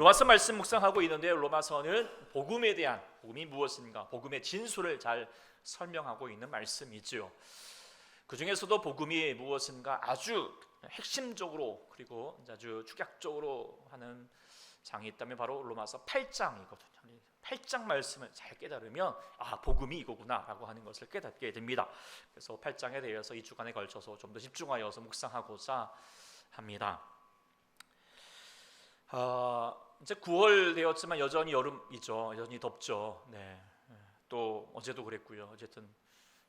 로마서 말씀 묵상하고 있는데 로마서는 복음이 무엇인가, 복음의 진수를 잘 설명하고 있는 말씀이지요. 그 중에서도 복음이 무엇인가 아주 핵심적으로 그리고 아주 축약적으로 하는 장이 있다면 바로 로마서 8장이거든요. 8장 말씀을 잘 깨달으면 복음이 이거구나 라고 하는 것을 깨닫게 됩니다. 그래서 8장에 대해서 2주간에 걸쳐서 좀 더 집중하여서 묵상하고자 합니다. 이제 9월 되었지만 여전히 여름이죠. 여전히 덥죠. 네. 또 어제도 그랬고요. 어쨌든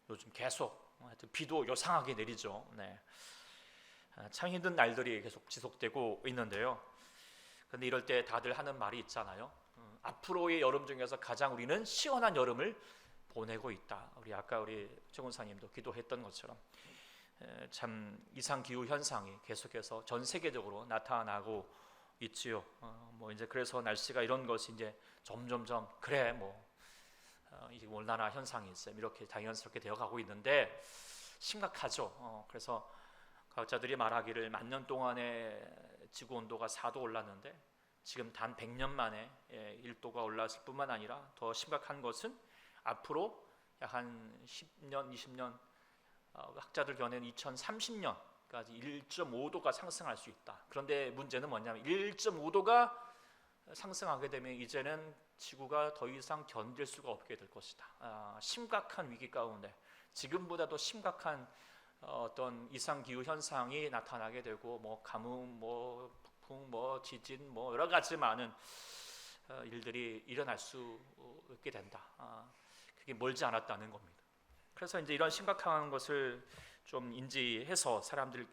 요즘 계속 하여튼 비도 요상하게 내리죠. 네. 참 힘든 날들이 계속 지속되고 있는데요. 그런데 이럴 때 다들 하는 말이 있잖아요. 앞으로의 여름 중에서 가장 우리는 시원한 여름을 보내고 있다. 아까 우리 최군사님도 기도했던 것처럼 참 이상 기후 현상이 계속해서 전 세계적으로 나타나고 있지요. 이제 그래서 날씨가 이런 것이 이제 점점점 이게 온난화 현상이 있어요. 이렇게 자연스럽게 되어가고 있는데 심각하죠. 그래서 과학자들이 말하기를 10,000년 동안에 지구 온도가 4도 올랐는데 지금 단 100년 만에 1도가 올랐을 뿐만 아니라 더 심각한 것은 앞으로 약 한 10년, 20년 학자들 견해는 2030년까지 1.5도가 상승할 수 있다. 그런데 문제는 뭐냐면 1.5도가 상승하게 되면 이제는 지구가 더 이상 견딜 수가 없게 될 것이다. 심각한 위기 가운데 지금보다도 심각한 어떤 이상 기후 현상이 나타나게 되고 가뭄, 폭풍, 지진, 여러 가지 많은 일들이 일어날 수 있게 된다. 그게 멀지 않았다는 겁니다. 그래서 이제 이런 심각한 것을 좀 인지해서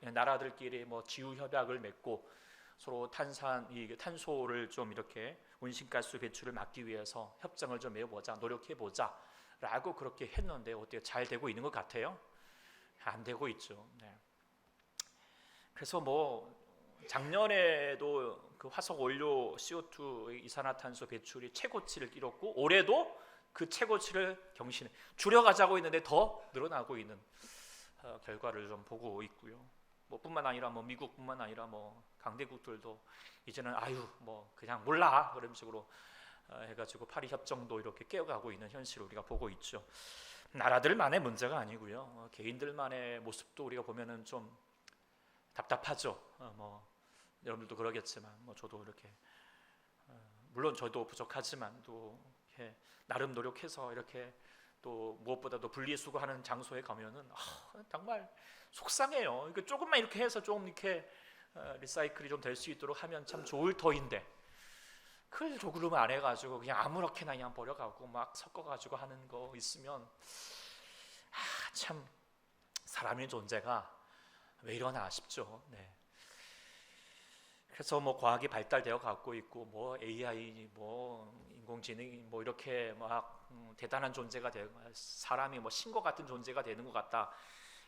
나라들끼리 지후 협약을 맺고 서로 탄소를 좀 이렇게 온실가스 배출을 막기 위해서 협정을 좀 맺어보자, 노력해보자라고 그렇게 했는데 어떻게 잘 되고 있는 것 같아요? 안 되고 있죠. 네. 그래서 작년에도 그 화석 원료 CO2 이산화탄소 배출이 최고치를 이뤘고 올해도 그 최고치를 줄여가자고 있는데 더 늘어나고 있는 결과를 좀 보고 있고요. 뿐만 아니라 미국뿐만 아니라 강대국들도 이제는 그냥 몰라 그런 식으로 해가지고 파리 협정도 이렇게 깨어가고 있는 현실을 우리가 보고 있죠. 나라들만의 문제가 아니고요. 개인들만의 모습도 우리가 보면은 좀 답답하죠. 여러분들도 그러겠지만 저도 이렇게 물론 저도 부족하지만 또 이렇게 나름 노력해서 이렇게 또 무엇보다도 분리수거하는 장소에 가면은 정말 속상해요. 이거 조금만 이렇게 해서 좀 이렇게 리사이클이 좀 될 수 있도록 하면 참 좋을 터인데 그걸 조금만 안 해가지고 그냥 아무렇게나 그냥 버려가고 섞어가지고 하는 거 있으면 참 사람의 존재가 왜 이러나 싶죠. 네. 그래서 과학이 발달되어 갖고 있고 AI 인공지능이 이렇게 대단한 존재가 되고 사람이 신과 같은 존재가 되는 것 같다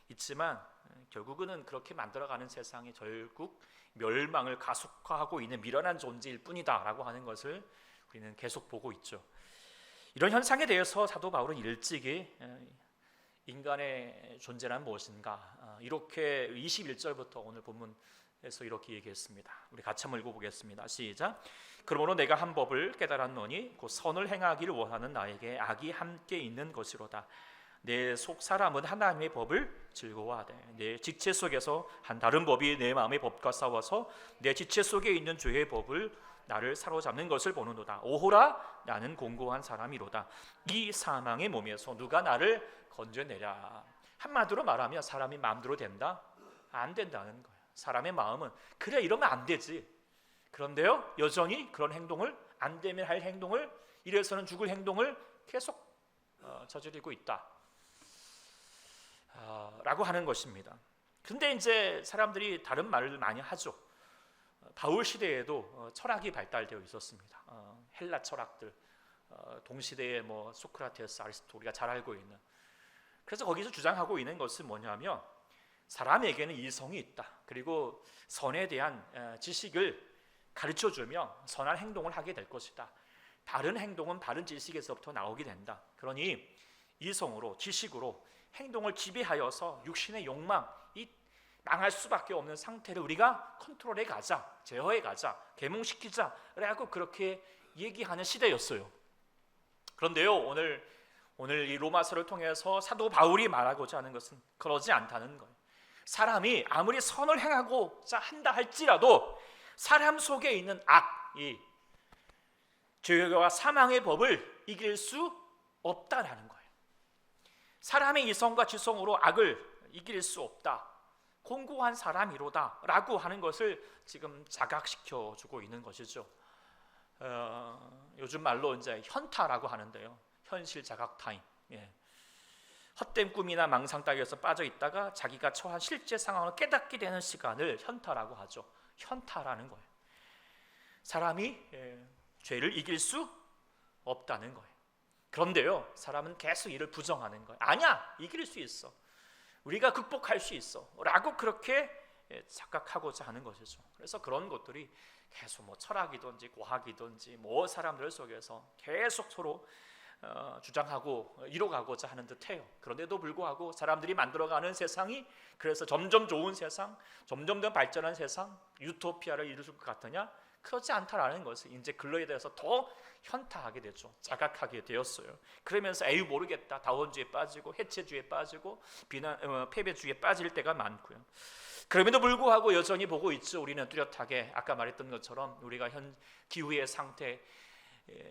있지만 결국은 그렇게 만들어가는 세상이 결국 멸망을 가속화하고 있는 미련한 존재일 뿐이다라고 하는 것을 우리는 계속 보고 있죠. 이런 현상에 대해서 사도 바울은 일찍이 인간의 존재란 무엇인가 이렇게 21절부터 오늘 본문에서 이렇게 얘기했습니다. 우리 같이 한번 읽어보겠습니다. 시작. 그러므로 내가 한 법을 깨달았노니 곧 선을 행하기를 원하는 나에게 악이 함께 있는 것이로다. 내 속 사람은 하나님의 법을 즐거워하되 내 지체 속에서 한 다른 법이 내 마음의 법과 싸워서 내 지체 속에 있는 죄의 법을 나를 사로잡는 것을 보는도다. 오호라 나는 공고한 사람이로다. 이 사망의 몸에서 누가 나를 건져내랴. 한마디로 말하면 사람이 마음대로 된다? 안 된다는 거예요. 사람의 마음은 그래 이러면 안 되지. 그런데요 여전히 그런 행동을 안 되면 할 행동을 이래서는 죽을 행동을 계속 저지르고 있다 라고 하는 것입니다. 근데 이제 사람들이 다른 말을 많이 하죠. 바울 시대에도 철학이 발달되어 있었습니다. 헬라 철학들 동시대에 소크라테스, 아리스토 우리가 잘 알고 있는. 그래서 거기서 주장하고 있는 것은 뭐냐면 사람에게는 이성이 있다. 그리고 선에 대한 지식을 가르쳐주며 선한 행동을 하게 될 것이다. 바른 행동은 바른 지식에서부터 나오게 된다. 그러니 이성으로 지식으로 행동을 지배하여서 육신의 욕망, 이 망할 수밖에 없는 상태를 우리가 컨트롤해 가자, 제어해 가자, 계몽시키자라고 그렇게 얘기하는 시대였어요. 그런데요, 오늘 이 로마서를 통해서 사도 바울이 말하고자 하는 것은 그러지 않다는 거예요. 사람이 아무리 선을 행하고자 한다 할지라도 사람 속에 있는 악이 죄와 사망의 법을 이길 수 없다라는 거예요. 사람의 이성과 지성으로 악을 이길 수 없다, 공고한 사람이로다 라고 하는 것을 지금 자각시켜 주고 있는 것이죠. 요즘 말로 이제 현타라고 하는데요, 현실 자각 타임. 헛된 꿈이나 망상 따위에서 빠져 있다가 자기가 처한 실제 상황을 깨닫게 되는 시간을 현타라고 하죠. 현타라는 거예요. 사람이 죄를 이길 수 없다는 거예요. 그런데요, 사람은 계속 이를 부정하는 거예요. 아니야, 이길 수 있어, 우리가 극복할 수 있어 라고 그렇게 착각하고자 하는 것이죠. 그래서 그런 것들이 계속 뭐 철학이든지 과학이든지 뭐 사람들 속에서 계속 서로 주장하고 이뤄가고자 하는 듯해요. 그런데도 불구하고 사람들이 만들어가는 세상이 그래서 점점 좋은 세상, 점점 더 발전한 세상, 유토피아를 이룰 것 같으냐? 그렇지 않다라는 것을 이제 근로에 대해서 더 현타하게 되죠. 자각하게 되었어요. 그러면서 에이 모르겠다, 다원주의에 빠지고 해체주의에 빠지고 패배주의에 빠질 때가 많고요. 그럼에도 불구하고 여전히 보고 있죠. 우리는 뚜렷하게 아까 말했던 것처럼 우리가 현 기후의 상태,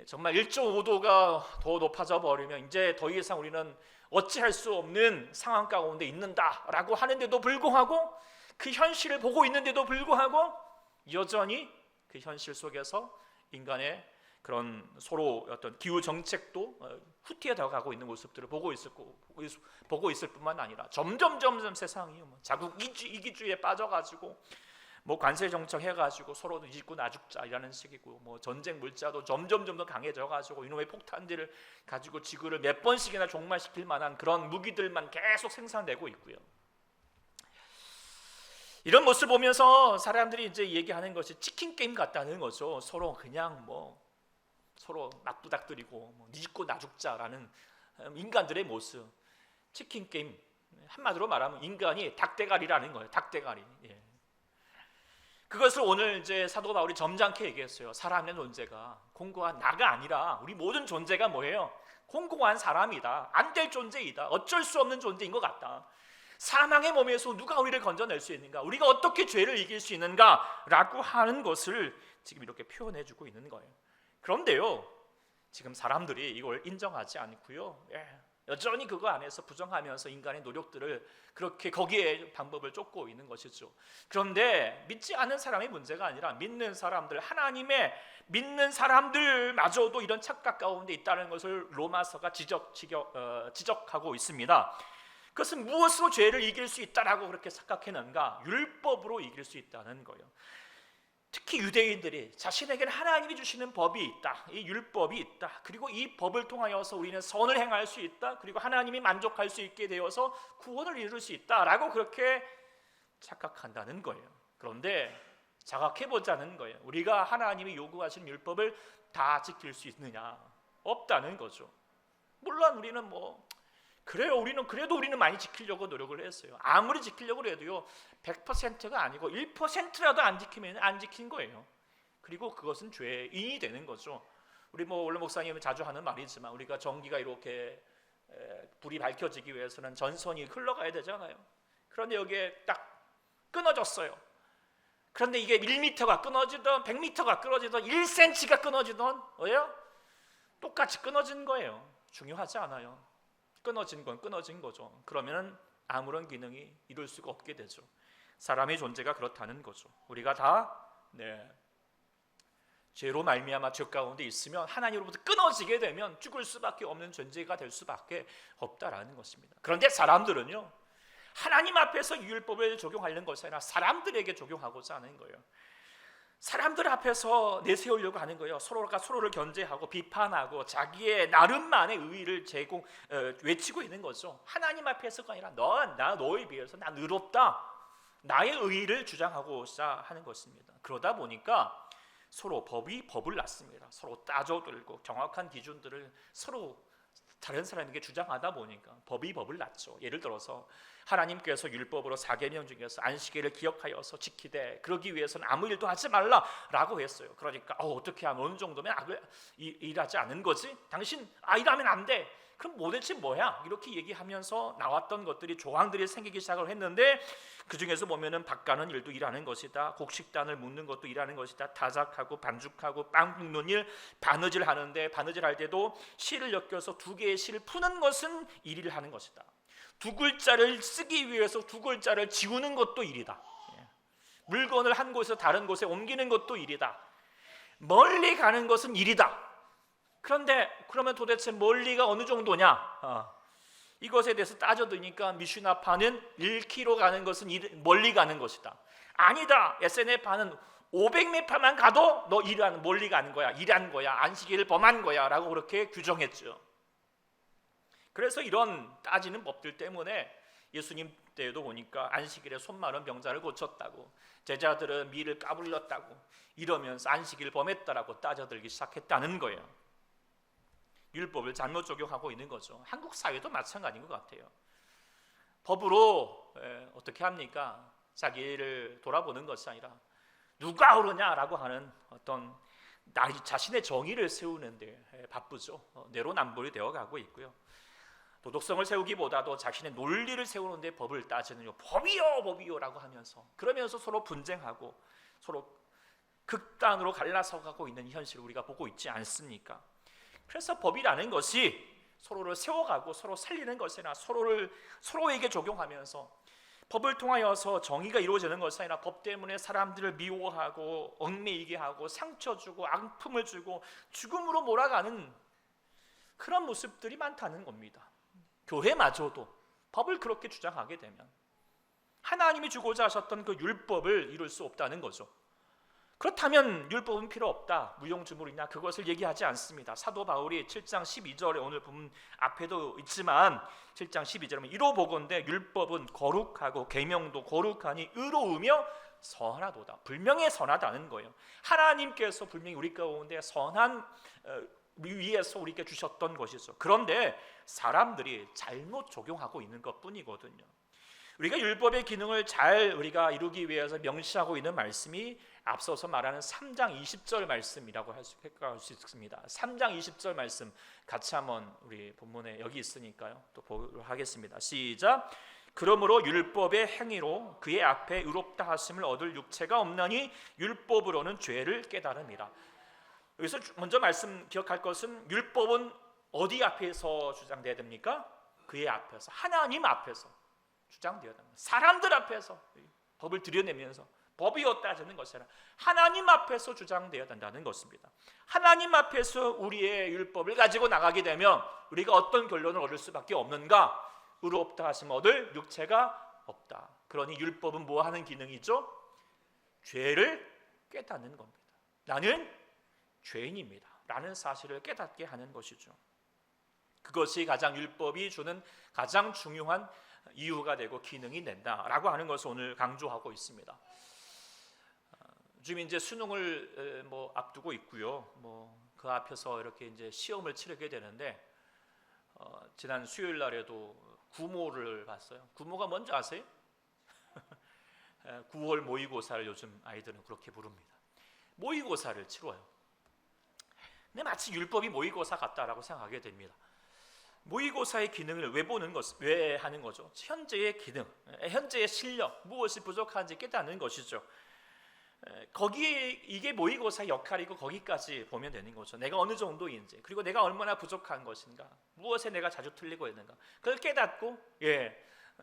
정말 1.5도가 더 높아져 버리면 이제 더 이상 우리는 어찌할 수 없는 상황 가운데 있는다라고 하는데도 불구하고, 그 현실을 보고 있는데도 불구하고 여전히 그 현실 속에서 인간의 그런 서로 어떤 기후 정책도 후퇴해 가고 있는 모습들을 보고 있을 뿐만 아니라 점점 세상이 자국 이기주의에 빠져가지고 뭐 관세 정책 해가지고 서로 잊고 나죽자이라는 식이고, 뭐 전쟁 물자도 점점 더 강해져가지고 이놈의 폭탄들을 가지고 지구를 몇 번씩이나 종말시킬 만한 그런 무기들만 계속 생산되고 있고요. 이런 모습을 보면서 사람들이 이제 얘기하는 것이 치킨 게임 같다는 거죠. 서로 그냥 서로 맞부닥뜨리고 니 짓고 나 죽자라는 인간들의 모습. 치킨 게임, 한마디로 말하면 인간이 닭대가리라는 거예요. 닭대가리. 그것을 오늘 이제 사도 바울이 점잖게 얘기했어요. 사람의 존재가 공고한 나가 아니라 우리 모든 존재가 뭐예요? 공고한 사람이다. 안 될 존재이다. 어쩔 수 없는 존재인 것 같다. 사망의 몸에서 누가 우리를 건져낼 수 있는가? 우리가 어떻게 죄를 이길 수 있는가? 라고 하는 것을 지금 이렇게 표현해주고 있는 거예요. 그런데요, 지금 사람들이 이걸 인정하지 않고요, 여전히 그거 안에서 부정하면서 인간의 노력들을 그렇게 거기에 방법을 쫓고 있는 것이죠. 그런데 믿지 않는 사람의 문제가 아니라 믿는 사람들, 하나님의 믿는 사람들마저도 이런 착각 가운데 있다는 것을 로마서가 지적하고 있습니다. 그것은 무엇으로 죄를 이길 수 있다라고 그렇게 착각했는가? 율법으로 이길 수 있다는 거예요. 특히 유대인들이 자신에게는 하나님이 주시는 법이 있다, 이 율법이 있다, 그리고 이 법을 통하여서 우리는 선을 행할 수 있다, 그리고 하나님이 만족할 수 있게 되어서 구원을 이룰 수 있다라고 그렇게 착각한다는 거예요. 그런데 자각해보자는 거예요. 우리가 하나님이 요구하신 율법을 다 지킬 수 있느냐? 없다는 거죠. 물론 우리는 그래도 우리는 많이 지키려고 노력을 했어요. 아무리 지키려고 해도요, 100%가 아니고 1%라도 안 지키면 안 지킨 거예요. 그리고 그것은 죄인이 되는 거죠. 우리 원래 목사님은 자주 하는 말이지만, 우리가 전기가 이렇게 불이 밝혀지기 위해서는 전선이 흘러가야 되잖아요. 그런데 여기에 딱 끊어졌어요. 그런데 이게 1m가 끊어지던 100m가 끊어지던 1cm가 끊어지던 똑같이 끊어진 거예요. 중요하지 않아요. 끊어진 건 끊어진 거죠. 그러면 아무런 기능이 이룰 수가 없게 되죠. 사람의 존재가 그렇다는 거죠. 우리가 다 죄로 말미암아 죄 가운데 있으면 하나님으로부터 끊어지게 되면 죽을 수밖에 없는 존재가 될 수밖에 없다라는 것입니다. 그런데 사람들은요, 하나님 앞에서 율법을 적용하려는 것이 아니라 사람들에게 적용하고자 하는 거예요. 사람들 앞에서 내세우려고 하는 거예요. 서로가 서로를 견제하고 비판하고 자기의 나름만의 의의를 외치고 있는 거죠. 하나님 앞에서가 아니라 너에 비해서 난 의롭다, 나의 의의를 주장하고자 하는 것입니다. 그러다 보니까 서로 법을 낳습니다. 서로 따져들고 정확한 기준들을 서로 다른 사람에게 주장하다 보니까 법이 법을 낳죠. 예를 들어서 하나님께서 율법으로 4계명 중에서 안식일을 기억하여서 지키되 그러기 위해서는 아무 일도 하지 말라라고 했어요. 그러니까 어떻게 하면 어느 정도면 악을 일하지 않는 거지? 당신 일하면 안 돼. 그럼 도대체 뭐야? 이렇게 얘기하면서 나왔던 것들이 조항들이 생기기 시작을 했는데 그 중에서 보면은 밭가는 일도 일하는 것이다. 곡식단을 묻는 것도 일하는 것이다. 타작하고 반죽하고 빵 굽는 일, 바느질 하는데 바느질 할 때도 실을 엮여서 두 개의 실을 푸는 것은 일을 하는 것이다. 두 글자를 쓰기 위해서 두 글자를 지우는 것도 일이다. 물건을 한 곳에서 다른 곳에 옮기는 것도 일이다. 멀리 가는 것은 일이다. 그런데 그러면 도대체 멀리가 어느 정도냐? 이것에 대해서 따져드니까 미슈나파는 1km 가는 것은 멀리 가는 것이다. 아니다. SNF파는 500m만 가도 너 멀리 가는 거야. 일한 거야. 안식일을 범한 거야. 라고 그렇게 규정했죠. 그래서 이런 따지는 법들 때문에 예수님 때에도 보니까 안식일에 손 마른 병자를 고쳤다고, 제자들은 밀을 까불렀다고 이러면서 안식일을 범했다라고 따져들기 시작했다는 거예요. 율법을 잘못 적용하고 있는 거죠. 한국 사회도 마찬가지인 것 같아요. 법으로 어떻게 합니까? 자기를 돌아보는 것이 아니라 누가 옳으냐라고 하는 어떤 자신의 정의를 세우는데 바쁘죠. 내로남불이 되어가고 있고요. 도덕성을 세우기보다도 자신의 논리를 세우는데 법을 따지는 법이요라고 하면서 그러면서 서로 분쟁하고 서로 극단으로 갈라서 가고 있는 현실을 우리가 보고 있지 않습니까? 그래서 법이라는 것이 서로를 세워가고 서로 살리는 것이나 서로에게 적용하면서 법을 통하여서 정의가 이루어지는 것이 아니라 법 때문에 사람들을 미워하고 얽매이게 하고 상처 주고 아픔을 주고 죽음으로 몰아가는 그런 모습들이 많다는 겁니다. 교회마저도 법을 그렇게 주장하게 되면 하나님이 주고자 하셨던 그 율법을 이룰 수 없다는 거죠. 그렇다면 율법은 필요 없다, 무용주물이냐, 그것을 얘기하지 않습니다. 사도 바울이 7장 12절에 오늘 본 앞에도 있지만 7장 12절에 이로 보건대 율법은 거룩하고 계명도 거룩하니 의로우며 선하도다. 분명히 선하다는 거예요. 하나님께서 분명히 우리 가운데 선한 위에서 우리에게 주셨던 것이죠. 그런데 사람들이 잘못 적용하고 있는 것뿐이거든요. 우리가 율법의 기능을 잘 우리가 이루기 위해서 명시하고 있는 말씀이 앞서서 말하는 3장 20절 말씀이라고 할 수 있습니다. 3장 20절 말씀 같이 한번 우리 본문에 여기 있으니까요. 또 보도록 하겠습니다. 시작. 그러므로 율법의 행위로 그의 앞에 의롭다 하심을 얻을 육체가 없나니 율법으로는 죄를 깨달음이라. 여기서 먼저 말씀 기억할 것은 율법은 어디 앞에서 주장돼야 됩니까? 그의 앞에서, 하나님 앞에서 주장되어야 됩니다. 사람들 앞에서 법을 들여내면서 법이요 따지는 것이 아니라 하나님 앞에서 주장되어야 된다는 것입니다. 하나님 앞에서 우리의 율법을 가지고 나가게 되면 우리가 어떤 결론을 얻을 수밖에 없는가? 의롭다 하심 얻을 육체가 없다. 그러니 율법은 뭐 하는 기능이죠? 죄를 깨닫는 겁니다. 나는 죄인입니다 라는 사실을 깨닫게 하는 것이죠. 그것이 가장 율법이 주는 가장 중요한 이유가 되고 기능이 된다라고 하는 것을 오늘 강조하고 있습니다. 요즘 이제 수능을 앞두고 있고요. 그 앞에서 이렇게 이제 시험을 치르게 되는데 지난 수요일 날에도 구모를 봤어요. 구모가 뭔지 아세요? 9월 모의고사를 요즘 아이들은 그렇게 부릅니다. 모의고사를 치러요. 근데 마치 율법이 모의고사 같다라고 생각하게 됩니다. 모의고사의 기능을 왜 하는 거죠? 현재의 기능, 현재의 실력, 무엇이 부족한지 깨닫는 것이죠. 거기에 이게 모의고사의 역할이고 거기까지 보면 되는 거죠. 내가 어느 정도인지, 그리고 내가 얼마나 부족한 것인가, 무엇에 내가 자주 틀리고 있는가, 그걸 깨닫고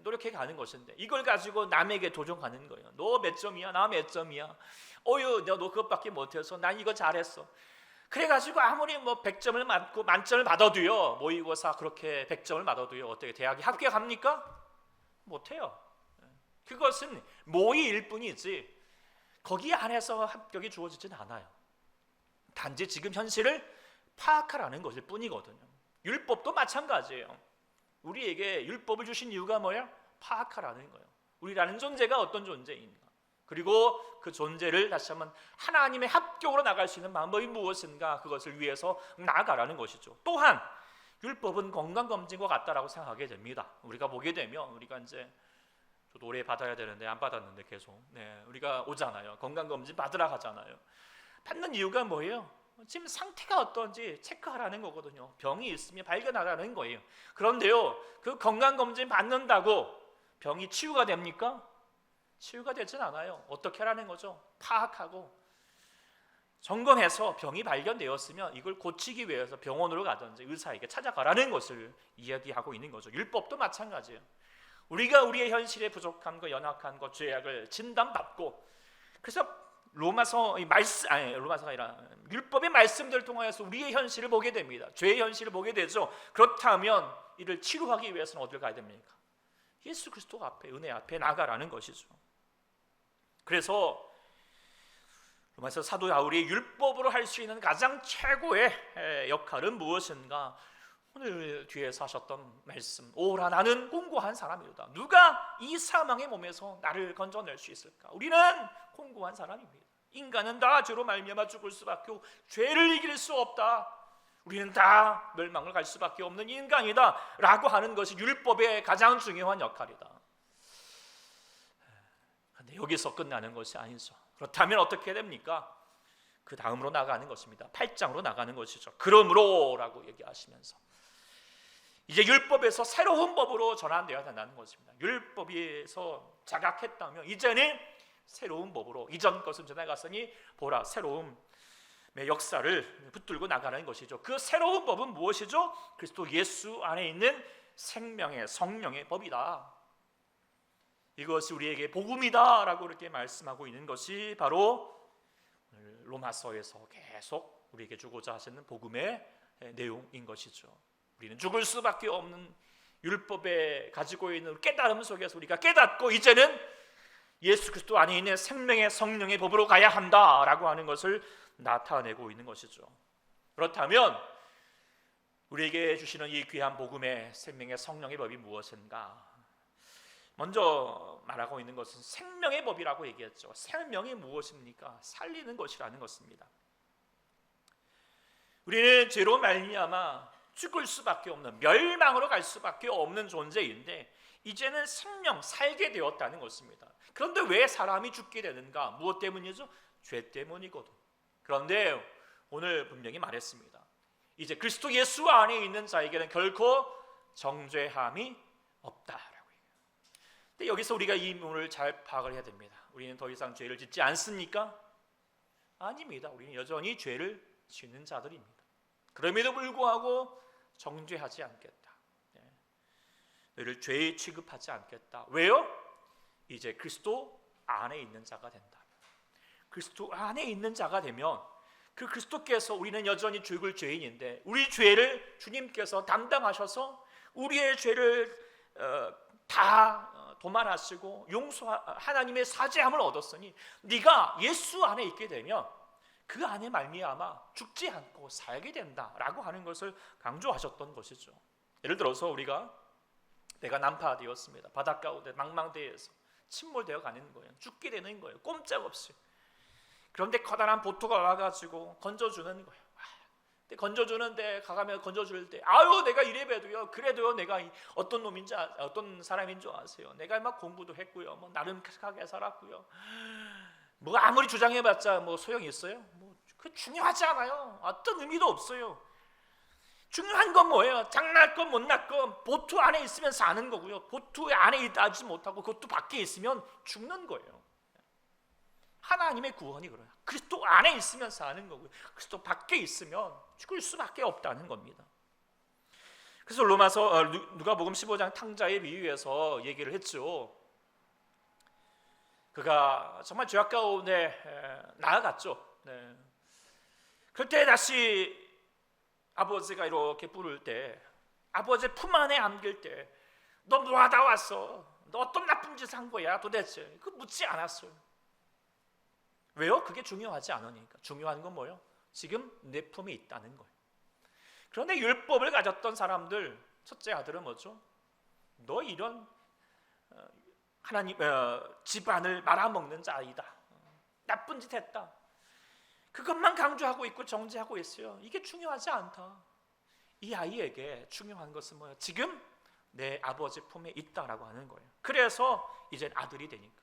노력해 가는 것인데 이걸 가지고 남에게 도전하는 거예요. 너 몇 점이야? 나 몇 점이야? 너 그것밖에 못해서 난 이거 잘했어. 그래가지고 아무리 100점을 맞고 만점을 받아도요, 모의고사 그렇게 100점을 받아도요, 어떻게 대학에 합격합니까? 못해요. 그것은 모의일 뿐이지 거기 안에서 합격이 주어지진 않아요. 단지 지금 현실을 파악하라는 것일 뿐이거든요. 율법도 마찬가지예요. 우리에게 율법을 주신 이유가 뭐야? 파악하라는 거예요. 우리라는 존재가 어떤 존재인가, 그리고 그 존재를 다시 한번 하나님의 합격으로 나갈 수 있는 방법이 무엇인가, 그것을 위해서 나아가라는 것이죠. 또한 율법은 건강검진과 같다라고 생각하게 됩니다. 우리가 보게 되면 우리가 이제 저도 올해 받아야 되는데 안 받았는데 계속 우리가 오잖아요. 건강검진 받으러 가잖아요. 받는 이유가 뭐예요? 지금 상태가 어떤지 체크하라는 거거든요. 병이 있으면 발견하라는 거예요. 그런데요, 그 건강검진 받는다고 병이 치유가 됩니까? 치유가 되진 않아요. 어떻게 하라는 거죠? 파악하고 점검해서 병이 발견되었으면 이걸 고치기 위해서 병원으로 가든지 의사에게 찾아가라는 것을 이야기하고 있는 거죠. 율법도 마찬가지예요. 우리가 우리의 현실에 부족한 것, 연약한 것, 죄악을 진단받고, 그래서 로마서가 아니라 율법의 말씀들을 통하여서 우리의 현실을 보게 됩니다. 죄의 현실을 보게 되죠. 그렇다면 이를 치료하기 위해서는 어디를 가야 됩니까? 예수 그리스도 앞에, 은혜 앞에 나가라는 것이죠. 그래서 로마서 사도 바울이 율법으로 할 수 있는 가장 최고의 역할은 무엇인가? 오늘 뒤에서 하셨던 말씀, 오라 나는 공고한 사람이다. 누가 이 사망의 몸에서 나를 건져낼 수 있을까? 우리는 공고한 사람입니다. 인간은 다 죄로 말미암아 죽을 수밖에 없고 죄를 이길 수 없다. 우리는 다 멸망을 갈 수밖에 없는 인간이다 라고 하는 것이 율법의 가장 중요한 역할이다. 그런데 여기서 끝나는 것이 아니죠. 그렇다면 어떻게 됩니까? 그 다음으로 나가는 것입니다. 8장으로 나가는 것이죠. 그러므로 라고 얘기하시면서 이제 율법에서 새로운 법으로 전환되어야 된다는 것입니다. 율법에서 자각했다면 이제는 새로운 법으로, 이전 것은 지나갔으니 보라 새로운 역사를 붙들고 나가는 것이죠. 그 새로운 법은 무엇이죠? 그리스도 예수 안에 있는 생명의 성령의 법이다. 이것이 우리에게 복음이다 라고 이렇게 말씀하고 있는 것이 바로 로마서에서 계속 우리에게 주고자 하시는 복음의 내용인 것이죠. 우리는 죽을 수밖에 없는 율법에 가지고 있는 깨달음 속에서 우리가 깨닫고 이제는 예수 그리스도 안에 있는 생명의 성령의 법으로 가야 한다라고 하는 것을 나타내고 있는 것이죠. 그렇다면 우리에게 주시는 이 귀한 복음의 생명의 성령의 법이 무엇인가? 먼저 말하고 있는 것은 생명의 법이라고 얘기했죠. 생명이 무엇입니까? 살리는 것이라는 것입니다. 우리는 죄로 말미암아 죽을 수밖에 없는, 멸망으로 갈 수밖에 없는 존재인데 이제는 생명, 살게 되었다는 것입니다. 그런데 왜 사람이 죽게 되는가? 무엇 때문이죠? 죄 때문이거든. 그런데 오늘 분명히 말했습니다. 이제 그리스도 예수 안에 있는 자에게는 결코 정죄함이 없다라고. 근데 여기서 우리가 이 문을 잘 파악을 해야 됩니다. 우리는 더 이상 죄를 짓지 않습니까? 아닙니다. 우리는 여전히 죄를 짓는 자들입니다. 그럼에도 불구하고 정죄하지 않겠다. 너희를 죄에 취급하지 않겠다. 왜요? 이제 그리스도 안에 있는 자가 된다. 그리스도 안에 있는 자가 되면 그 그리스도께서, 우리는 여전히 죽을 죄인인데 우리 죄를 주님께서 담당하셔서 우리의 죄를 다 도말하시고 하나님의 사죄함을 얻었으니 네가 예수 안에 있게 되면 그 안에 말미암아 죽지 않고 살게 된다라고 하는 것을 강조하셨던 것이죠. 예를 들어서 우리가 내가 난파되었습니다. 바닷가운데 망망대해에서 침몰되어 가는 거예요. 죽게 되는 거예요. 꼼짝없이. 그런데 커다란 보트가 와가지고 건져주는 거예요. 근데 건져주는데 가가면 건져줄 때 아유 내가 이래봬도요, 그래도요 내가 어떤 놈인지 어떤 사람인 줄 아세요? 내가 막 공부도 했고요, 뭐 나름 착하게 살았고요. 뭐 아무리 주장해봤자 뭐 소용이 있어요? 뭐 그 중요하지 않아요. 어떤 의미도 없어요. 중요한 건 뭐예요? 장난건 못났건 보트 안에 있으면 사는 거고요. 보트 안에 있지 못하고 그것도 밖에 있으면 죽는 거예요. 하나님의 구원이 그래요. 그리스도 안에 있으면 사는 거고요. 그리스도 밖에 있으면 죽을 수밖에 없다는 겁니다. 그래서 로마서 누가복음 15장 탕자의 비유에서 얘기를 했죠. 그가 정말 죄악 가운데 나아갔죠. 네. 그때 다시 아버지가 이렇게 부를 때, 아버지 품 안에 안길 때, 너 뭐하다 왔어? 너 어떤 나쁜 짓을 한 거야 도대체? 그 묻지 않았어요. 왜요? 그게 중요하지 않으니까. 중요한 건 뭐예요? 지금 내 품에 있다는 거예요. 그런데 율법을 가졌던 사람들, 첫째 아들은 뭐죠? 너 이런 하나님 집안을 말아먹는 자이다. 나쁜 짓 했다. 그것만 강조하고 있고 정죄하고 있어요. 이게 중요하지 않다. 이 아이에게 중요한 것은 뭐예요? 지금 내 아버지 품에 있다라고 하는 거예요. 그래서 이제 아들이 되니까.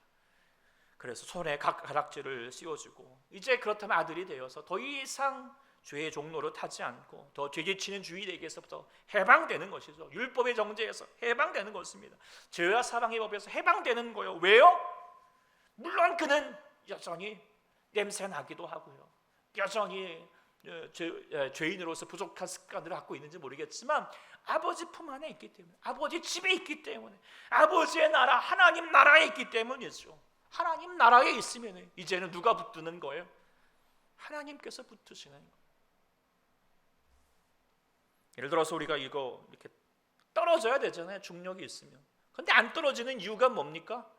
그래서 손에 가락지를 씌워주고, 이제 그렇다면 아들이 되어서 더 이상 죄의 종로를 타지 않고 더 죄지치는 주인에게서부터 해방되는 것이죠. 율법의 정죄에서 해방되는 것입니다. 죄와 사망의 법에서 해방되는 거예요. 왜요? 물론 그는 여전히 냄새나기도 하고요, 여전히 죄인으로서 부족한 습관을 갖고 있는지 모르겠지만 아버지 품 안에 있기 때문에, 아버지 집에 있기 때문에, 아버지의 나라 하나님 나라에 있기 때문이죠. 하나님 나라에 있으면 이제는 누가 붙드는 거예요? 하나님께서 붙으시는 거예요. 예를 들어서 우리가 이거 이렇게 떨어져야 되잖아요, 중력이 있으면. 근데 안 떨어지는 이유가 뭡니까?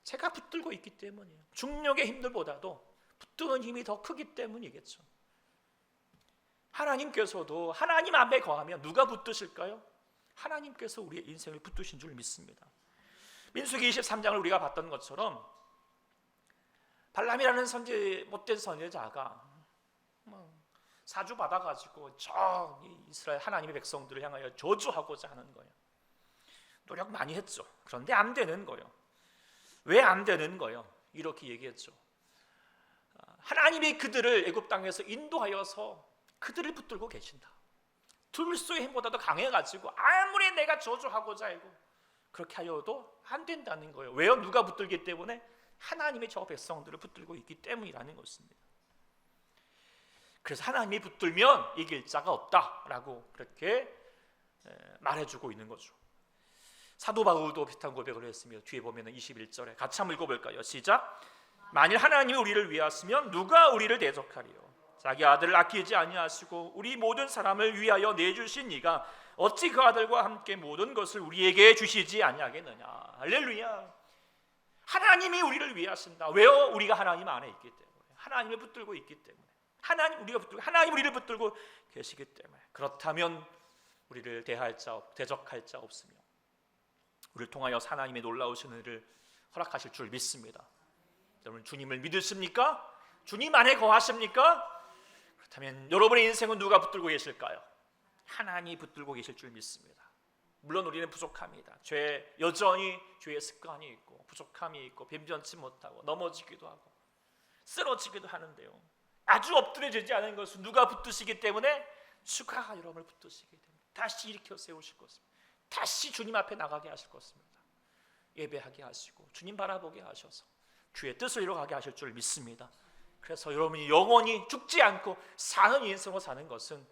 제가 붙들고 있기 때문이에요. 중력의 힘들보다도 붙드는 힘이 더 크기 때문이겠죠. 하나님께서도 하나님 앞에 거하면 누가 붙드실까요? 하나님께서 우리의 인생을 붙드신 줄 믿습니다. 민수기 23장을 우리가 봤던 것처럼 발람이라는 못된 선지자가 사주 받아가지고 저 이스라엘 하나님의 백성들을 향하여 저주하고자 하는 거예요. 노력 많이 했죠. 그런데 안 되는 거예요. 왜 안 되는 거예요? 이렇게 얘기했죠. 하나님이 그들을 애굽 땅에서 인도하여서 그들을 붙들고 계신다. 둘소의 힘보다도 강해가지고 아무리 내가 저주하고자 하고 그렇게 하여도 안 된다는 거예요. 왜요? 누가 붙들기 때문에? 하나님이 저 백성들을 붙들고 있기 때문이라는 것입니다. 그래서 하나님이 붙들면 이길 자가 없다라고 그렇게 말해주고 있는 거죠. 사도 바울도 비슷한 고백을 했습니다. 뒤에 보면 21절에 같이 한번 읽어볼까요? 시작. 만일 하나님이 우리를 위하시면 누가 우리를 대적하리요? 자기 아들을 아끼지 아니하시고 우리 모든 사람을 위하여 내주신 이가 어찌 그 아들과 함께 모든 것을 우리에게 주시지 아니하겠느냐. 할렐루야. 하나님이 우리를 위하신다. 왜요? 우리가 하나님 안에 있기 때문에, 하나님을 붙들고 있기 때문에, 하나님 우리를 붙들고 계시기 때문에. 그렇다면 우리를 대적할 자 없으며 우리를 통하여 하나님의 놀라우신 은혜를 허락하실 줄 믿습니다. 여러분 주님을 믿으십니까? 주님 안에 거하십니까? 그렇다면 여러분의 인생은 누가 붙들고 계실까요? 하나님이 붙들고 계실 줄 믿습니다. 물론 우리는 부족합니다. 여전히 죄의 습관이 있고 부족함이 있고 변변치 못하고 넘어지기도 하고 쓰러지기도 하는데요, 아주 엎드려지지 않은 것은 누가 붙드시기 때문에? 주가 여러분을 붙드시기 때문에 다시 일으켜 세우실 것입니다. 다시 주님 앞에 나가게 하실 것입니다. 예배하게 하시고 주님 바라보게 하셔서 주의 뜻을 이루어가게 하실 줄 믿습니다. 그래서 여러분이 영원히 죽지 않고 사는 인생으로 사는 것은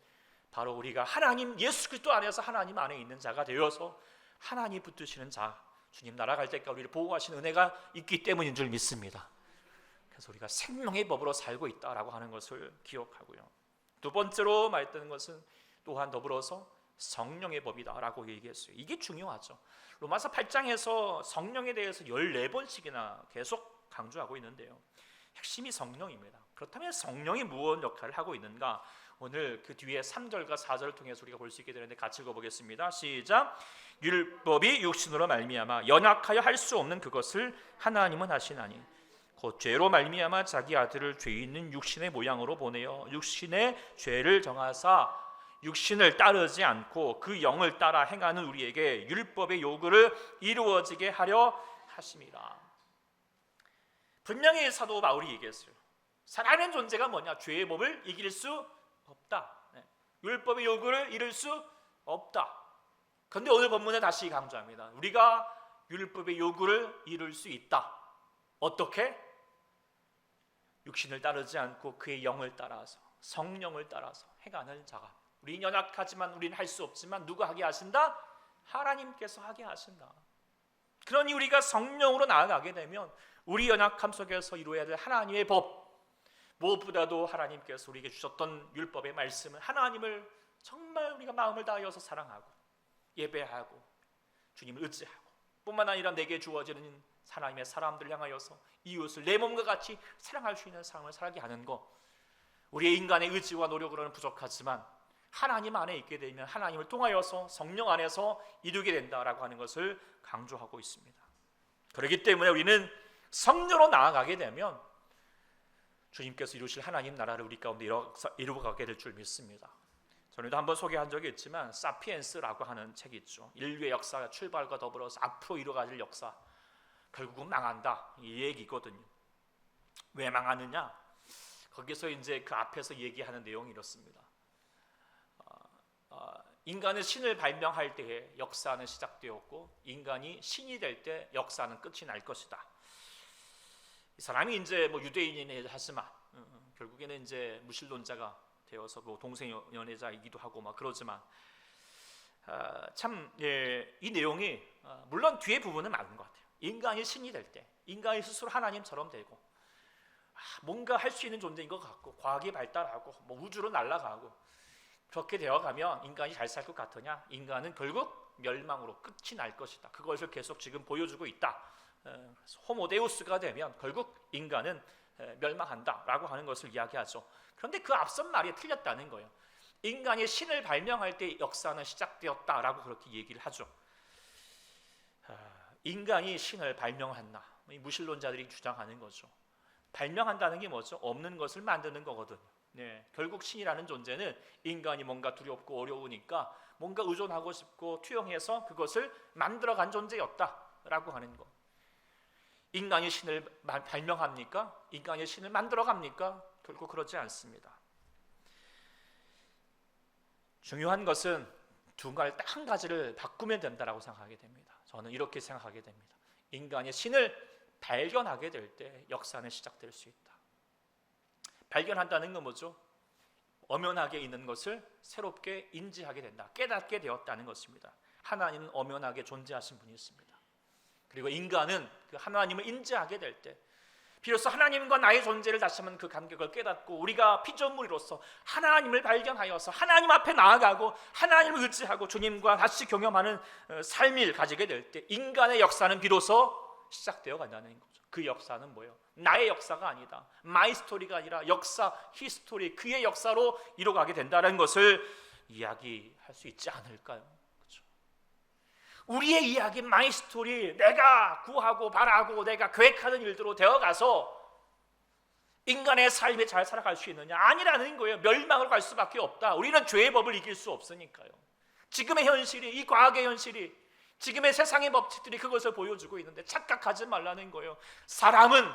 바로 우리가 하나님 예수 그리스도 안에서 하나님 안에 있는 자가 되어서 하나님 붙드시는 자, 주님 나라 갈 때까지 우리를 보호하시는 은혜가 있기 때문인 줄 믿습니다. 그래서 우리가 생명의 법으로 살고 있다라고 하는 것을 기억하고요. 두 번째로 말했던 것은 또한 더불어서 성령의 법이다라고 얘기했어요. 이게 중요하죠. 로마서 8장에서 성령에 대해서 14번씩이나 계속 강조하고 있는데요, 핵심이 성령입니다. 그렇다면 성령이 무엇 역할을 하고 있는가? 오늘 그 뒤에 3절과 4절을 통해서 우리가 볼 수 있게 되는데 같이 읽어보겠습니다. 시작. 율법이 육신으로 말미암아 연약하여 할 수 없는 그것을 하나님은 하시나니 곧 죄로 말미암아 자기 아들을 죄 있는 육신의 모양으로 보내어 육신의 죄를 정하사 육신을 따르지 않고 그 영을 따라 행하는 우리에게 율법의 요구를 이루어지게 하려 하심이라. 분명히 사도 바울이 얘기했어요. 사람의 존재가 뭐냐? 죄의 법을 이길 수 없다. 율법의 요구를 이룰 수 없다. 그런데 오늘 본문에 다시 강조합니다. 우리가 율법의 요구를 이룰 수 있다. 어떻게? 육신을 따르지 않고 그의 영을 따라서, 성령을 따라서 행하는 자가. 우리는 연약하지만 우리는 할 수 없지만 누가 하게 하신다? 하나님께서 하게 하신다. 그러니 우리가 성령으로 나아가게 되면 우리 연약함 속에서 이루어야 될 하나님의 법, 무엇보다도 하나님께서 우리에게 주셨던 율법의 말씀은 하나님을 정말 우리가 마음을 다하여서 사랑하고 예배하고 주님을 의지하고 뿐만 아니라 내게 주어지는 하나님의 사람들을 향하여서 이웃을 내 몸과 같이 사랑할 수 있는 삶을 살게 하는 것, 우리의 인간의 의지와 노력으로는 부족하지만 하나님 안에 있게 되면 하나님을 통하여서 성령 안에서 이루게 된다라고 하는 것을 강조하고 있습니다. 그렇기 때문에 우리는 성령으로 나아가게 되면 주님께서 이루실 하나님 나라를 우리 가운데 이루어가게 될 줄 믿습니다. 전에도 한번 소개한 적이 있지만 사피엔스라고 하는 책이 있죠. 인류의 역사가 출발과 더불어서 앞으로 이루어질 역사, 결국은 망한다, 이 얘기거든요. 왜 망하느냐? 거기서 이제 그 앞에서 얘기하는 내용이 이렇습니다. 인간은 신을 발명할 때에 역사는 시작되었고, 인간이 신이 될 때 역사는 끝이 날 것이다. 이 사람이 이제 뭐 유대인이긴 하지만 결국에는 이제 무신론자가 되어서 뭐 동성 연애자이기도 하고 막 그러지만 참 이 내용이 물론 뒤에 부분은 맞는 것 같아요. 인간이 신이 될 때, 인간이 스스로 하나님처럼 되고 뭔가 할 수 있는 존재인 것 같고, 과학이 발달하고 뭐 우주로 날아가고 그렇게 되어가면 인간이 잘 살 것 같으냐? 인간은 결국 멸망으로 끝이 날 것이다. 그것을 계속 지금 보여주고 있다. 호모데우스가 되면 결국 인간은 멸망한다라고 하는 것을 이야기하죠. 그런데 그 앞선 말이 틀렸다는 거예요. 인간이 신을 발명할 때 역사는 시작되었다라고 그렇게 얘기를 하죠. 인간이 신을 발명했나? 무신론자들이 주장하는 거죠. 발명한다는 게 뭐죠? 없는 것을 만드는 거거든요. 네, 결국 신이라는 존재는 인간이 뭔가 두렵고 어려우니까 뭔가 의존하고 싶고 투영해서 그것을 만들어간 존재였다라고 하는 거. 인간이 신을 발명합니까? 인간이 신을 만들어갑니까? 결국 그렇지 않습니다. 중요한 것은 한 가지를 바꾸면 된다라고 생각하게 됩니다. 저는 이렇게 생각하게 됩니다. 인간이 신을 발견하게 될 때 역사는 시작될 수 있다. 발견한다는 건 뭐죠? 엄연하게 있는 것을 새롭게 인지하게 된다. 깨닫게 되었다는 것입니다. 하나님은 엄연하게 존재하신 분이 있습니다. 그리고 인간은 그 하나님을 인지하게 될 때 비로소 하나님과 나의 존재를 다시 한번 그 간격을 깨닫고 우리가 피조물로서 하나님을 발견하여서 하나님 앞에 나아가고 하나님을 의지하고 주님과 다시 경험하는 삶을 가지게 될 때 인간의 역사는 비로소 시작되어 간다는 거죠. 그 역사는 뭐예요? 나의 역사가 아니다. 마이 스토리가 아니라 역사, 히스토리, 그의 역사로 이뤄가게 된다는 것을 이야기할 수 있지 않을까요? 그렇죠? 우리의 이야기, 마이 스토리, 내가 구하고 바라고 내가 계획하는 일대로 되어가서 인간의 삶에 잘 살아갈 수 있느냐? 아니라는 거예요. 멸망을 갈 수밖에 없다. 우리는 죄의 법을 이길 수 없으니까요. 지금의 현실이, 이 과학의 현실이, 지금의 세상의 법칙들이 그것을 보여주고 있는데 착각하지 말라는 거예요. 사람은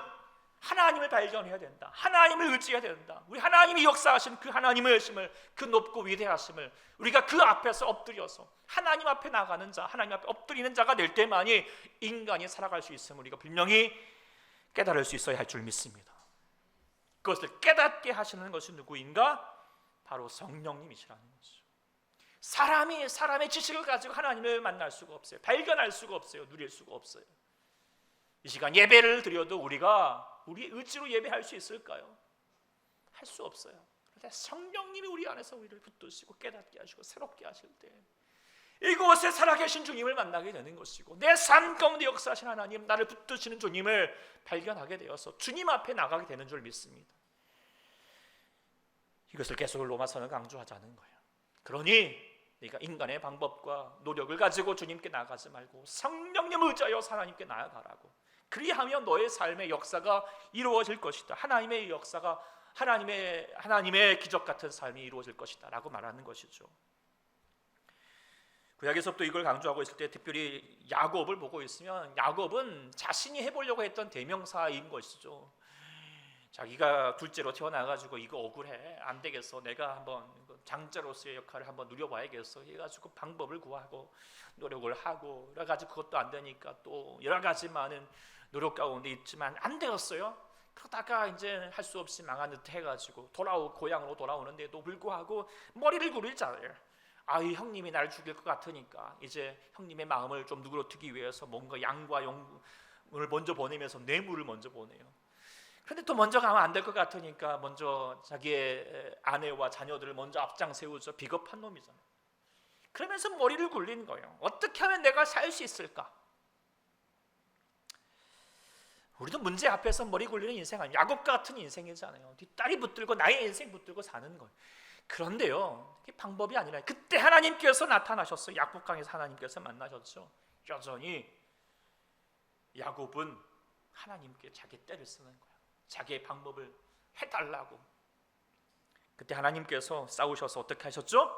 하나님을 발견해야 된다. 하나님을 의지해야 된다. 우리 하나님이 역사하신 그 하나님의 힘을, 그 높고 위대하심을 우리가 그 앞에서 엎드려서 하나님 앞에 나가는 자, 하나님 앞에 엎드리는 자가 될 때만이 인간이 살아갈 수 있음을 우리가 분명히 깨달을 수 있어야 할 줄 믿습니다. 그것을 깨닫게 하시는 것이 누구인가? 바로 성령님이시라는 것이죠. 사람이 사람의 지식을 가지고 하나님을 만날 수가 없어요. 발견할 수가 없어요. 누릴 수가 없어요. 이 시간 예배를 드려도 우리가 우리의 의지로 예배할 수 있을까요? 할 수 없어요. 그런데 성령님이 우리 안에서 우리를 붙드시고 깨닫게 하시고 새롭게 하실 때 이곳에 살아계신 주님을 만나게 되는 것이고 내 삶 가운데 역사하신 하나님, 나를 붙드시는 주님을 발견하게 되어서 주님 앞에 나가게 되는 줄 믿습니다. 이것을 계속 로마서는 강조하자는 거예요. 그러니 네가 인간의 방법과 노력을 가지고 주님께 나아가지 말고 성령님을 의지하여 하나님께 나아가라고. 그리하면 너의 삶의 역사가 이루어질 것이다. 하나님의 역사가 하나님의 기적 같은 삶이 이루어질 것이다 라고 말하는 것이죠. 구약에서부터 이걸 강조하고 있을 때 특별히 야곱을 보고 있으면 야곱은 자신이 해보려고 했던 대명사인 것이죠. 자기가 둘째로 태어나가지고 이거 억울해, 안 되겠어, 내가 한번 장자로서의 역할을 한번 누려봐야겠어 해가지고 방법을 구하고 노력을 하고 그래가지고 그것도 안 되니까 또 여러 가지 많은 노력 가운데 있지만 안 되었어요. 그러다가 이제 할 수 없이 망한 듯 해가지고 고향으로 돌아오는데도 불구하고 머리를 굴리잖아요. 이 형님이 날 죽일 것 같으니까 이제 형님의 마음을 좀 누그러뜨리기 위해서 뭔가 양과 용을 먼저 보내면서 뇌물을 먼저 보내요. 그런데 또 먼저 가면 안 될 것 같으니까 먼저 자기의 아내와 자녀들을 먼저 앞장 세우죠. 비겁한 놈이잖아요. 그러면서 머리를 굴리는 거예요. 어떻게 하면 내가 살 수 있을까? 우리도 문제 앞에서 머리 굴리는 인생 아니에요. 야곱 같은 인생이잖아요. 뒷다리 붙들고 나의 인생 붙들고 사는 거예요. 그런데요, 이게 방법이 아니라 그때 하나님께서 나타나셨어요. 야곱강에서 하나님께서 만나셨죠. 여전히 야곱은 하나님께 자기 때를 쓰는 거예요. 자기의 방법을 해달라고. 그때 하나님께서 싸우셔서 어떻게 하셨죠?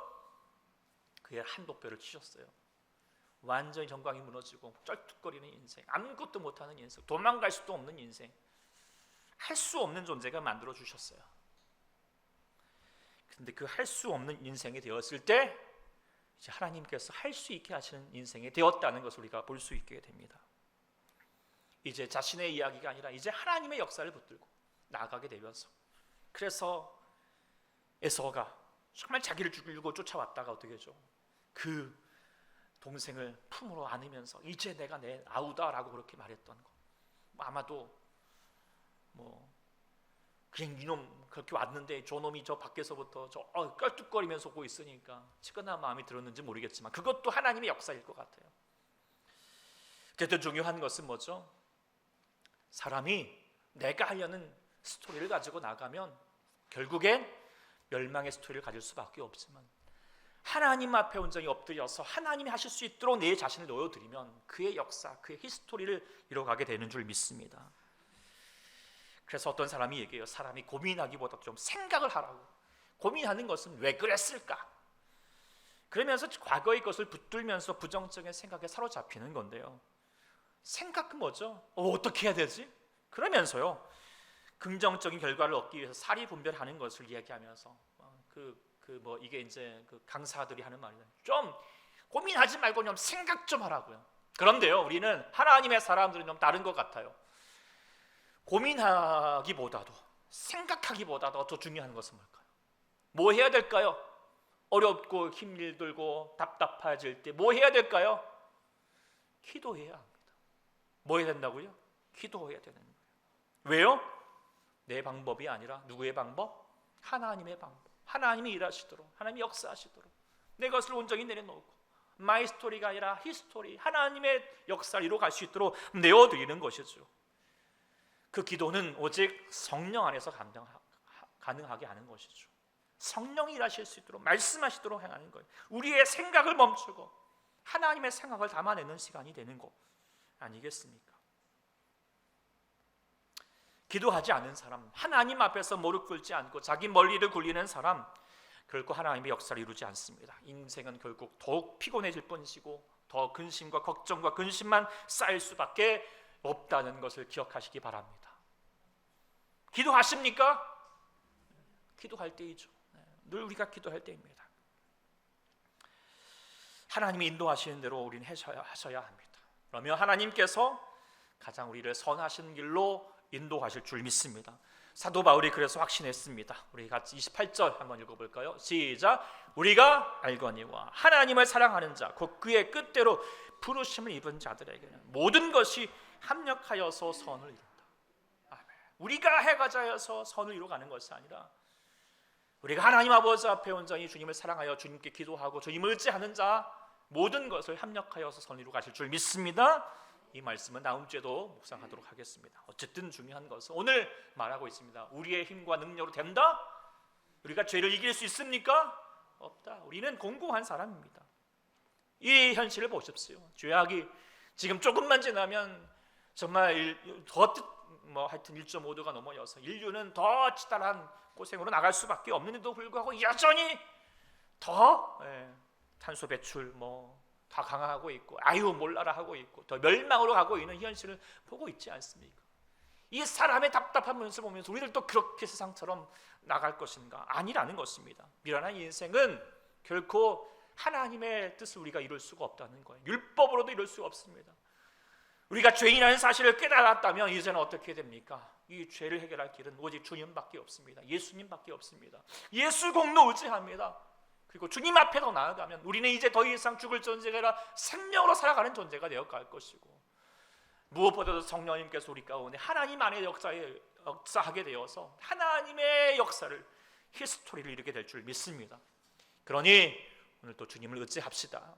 그의 한독배를 치셨어요. 완전히 정강이 무너지고 쩔뚝거리는 인생, 아무것도 못하는 인생, 도망갈 수도 없는 인생, 할 수 없는 존재가 만들어 주셨어요. 근데 그 할 수 없는 인생이 되었을 때 이제 하나님께서 할 수 있게 하시는 인생이 되었다는 것을 우리가 볼 수 있게 됩니다. 이제 자신의 이야기가 아니라 이제 하나님의 역사를 붙들고 나아가게 되면서, 그래서 에서가 정말 자기를 죽이려고 쫓아왔다가 어떻게 하죠? 그 동생을 품으로 안으면서 이제 내가 내 아우다라고 그렇게 말했던 거, 아마도 그냥 이놈 그렇게 왔는데 저놈이 저 밖에서부터 껄뚝거리면서 오고 있으니까 치근한 마음이 들었는지 모르겠지만 그것도 하나님의 역사일 것 같아요. 더 중요한 것은 뭐죠? 사람이 내가 하려는 스토리를 가지고 나가면 결국엔 멸망의 스토리를 가질 수밖에 없지만, 하나님 앞에 온전히 엎드려서 하나님이 하실 수 있도록 내 자신을 놓여드리면 그의 역사, 그의 히스토리를 이뤄가게 되는 줄 믿습니다. 그래서 어떤 사람이 얘기해요. 사람이 고민하기보다 좀 생각을 하라고. 고민하는 것은 왜 그랬을까? 그러면서 과거의 것을 붙들면서 부정적인 생각에 사로잡히는 건데요. 생각은 뭐죠? 어떻게 해야 되지? 그러면서요, 긍정적인 결과를 얻기 위해서 사리 분별하는 것을 이야기하면서 이게 이제 그 강사들이 하는 말이에요. 좀 고민하지 말고 좀 생각 좀 하라고요. 그런데요, 우리는 하나님의 사람들은 좀 다른 것 같아요. 고민하기보다도 생각하기보다도 더 중요한 것은 뭘까요? 뭐 해야 될까요? 어렵고 힘들고 답답해질 때 뭐 해야 될까요? 기도해야 합니다. 뭐 해야 된다고요? 기도해야 되는 거예요. 왜요? 내 방법이 아니라 누구의 방법? 하나님의 방법. 하나님이 일하시도록, 하나님이 역사하시도록 내 것을 온전히 내려놓고 마이 스토리가 아니라 히스토리, 하나님의 역사를 이루어갈 수 있도록 내어드리는 것이죠. 그 기도는 오직 성령 안에서 가능하게 하는 것이죠. 성령이 일하실 수 있도록 말씀하시도록 행하는 거예요. 우리의 생각을 멈추고 하나님의 생각을 담아내는 시간이 되는 것 아니겠습니까? 기도하지 않은 사람, 하나님 앞에서 무릎 꿇지 않고 자기 멀리를 굴리는 사람, 결코 하나님의 역사를 이루지 않습니다. 인생은 결국 더욱 피곤해질 뿐이고 더 근심과 걱정과 근심만 쌓일 수밖에 없다는 것을 기억하시기 바랍니다. 기도하십니까? 기도할 때이죠. 늘 우리가 기도할 때입니다. 하나님이 인도하시는 대로 우리는 하셔야 합니다. 그러면 하나님께서 가장 우리를 선하신 길로 인도하실 줄 믿습니다. 사도 바울이 그래서 확신했습니다. 우리 같이 28절 한번 읽어볼까요? 시작. 우리가 알거니와 하나님을 사랑하는 자 곧 그의 뜻대로 부르심을 입은 자들에게는 모든 것이 합력하여서 선을 이룬다. 아멘. 우리가 해가자여서 선을 이루어가는 것이 아니라 우리가 하나님 아버지 앞에 온전히 주님을 사랑하여 주님께 기도하고 주님을 의지하는 자 모든 것을 합력하여서 선을 이루어가실 줄 믿습니다. 이 말씀은 다음 주에도 묵상하도록 하겠습니다. 어쨌든 중요한 것은 오늘 말하고 있습니다. 우리의 힘과 능력으로 된다? 우리가 죄를 이길 수 있습니까? 없다. 우리는 공고한 사람입니다. 이 현실을 보십시오. 죄악이 지금 조금만 지나면 정말 하여튼 1.5도가 넘어서 인류는 더 치달한 고생으로 나갈 수밖에 없는데도 불구하고 여전히 더 탄소 배출 다 강화하고 있고 몰라라 하고 있고 더 멸망으로 가고 있는 현실을 보고 있지 않습니까? 이 사람의 답답한 모습을 보면서 우리들도 그렇게 세상처럼 나갈 것인가? 아니라는 것입니다. 미련한 인생은 결코 하나님의 뜻을 우리가 이룰 수가 없다는 거예요. 율법으로도 이룰 수가 없습니다. 우리가 죄인이라는 사실을 깨달았다면 이제는 어떻게 됩니까? 이 죄를 해결할 길은 오직 주님밖에 없습니다. 예수님밖에 없습니다. 예수 공로 의지합니다. 그리고 주님 앞에 더 나아가면 우리는 이제 더 이상 죽을 존재가 아니라 생명으로 살아가는 존재가 되어갈 것이고, 무엇보다도 성령님께서 우리 가운데 하나님 안에 역사하게 되어서 하나님의 역사를, 히스토리를 이루게 될 줄 믿습니다. 그러니 오늘 또 주님을 의지합시다.